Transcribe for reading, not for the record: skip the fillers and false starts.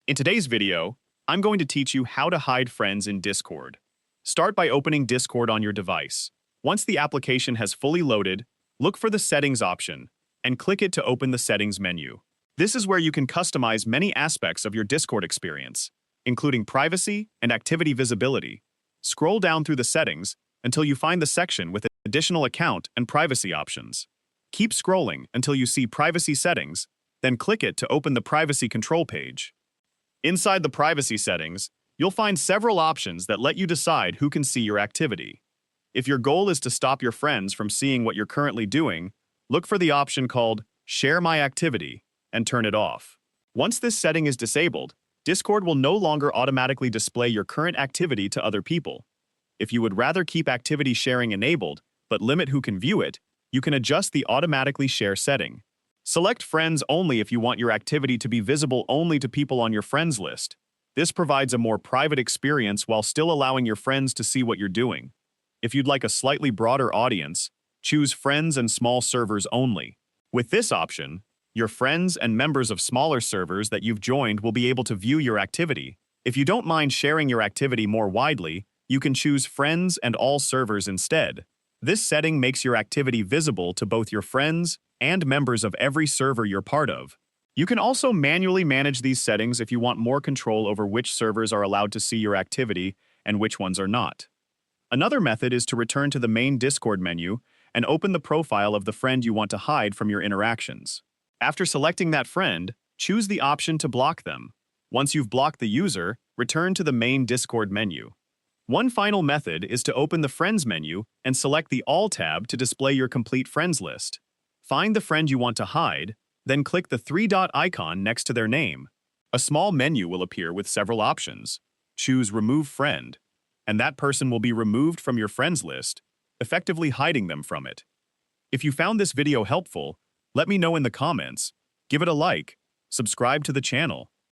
In today's video, I'm going to teach you how to hide friends in Discord. Start by opening Discord on your device. Once the application has fully loaded, look for the Settings option and click it to open the Settings menu. This is where you can customize many aspects of your Discord experience, including privacy and activity visibility. Scroll down through the settings until you find the section with additional account and privacy options. Keep scrolling until you see Privacy Settings, then click it to open the Privacy Control page. Inside the privacy settings, you'll find several options that let you decide who can see your activity. If your goal is to stop your friends from seeing what you're currently doing, look for the option called Share My Activity and turn it off. Once this setting is disabled, Discord will no longer automatically display your current activity to other people. If you would rather keep activity sharing enabled but limit who can view it, you can adjust the Automatically Share setting. Select Friends only if you want your activity to be visible only to people on your friends list. This provides a more private experience while still allowing your friends to see what you're doing. If you'd like a slightly broader audience, choose Friends and Small Servers only. With this option, your friends and members of smaller servers that you've joined will be able to view your activity. If you don't mind sharing your activity more widely, you can choose Friends and All Servers instead. This setting makes your activity visible to both your friends and members of every server you're part of. You can also manually manage these settings if you want more control over which servers are allowed to see your activity and which ones are not. Another method is to return to the main Discord menu and open the profile of the friend you want to hide from your interactions. After selecting that friend, choose the option to block them. Once you've blocked the user, return to the main Discord menu. One final method is to open the Friends menu and select the All tab to display your complete friends list. Find the friend you want to hide, then click the three-dot icon next to their name. A small menu will appear with several options. Choose Remove Friend, and that person will be removed from your friends list, effectively hiding them from it. If you found this video helpful, let me know in the comments, give it a like, subscribe to the channel,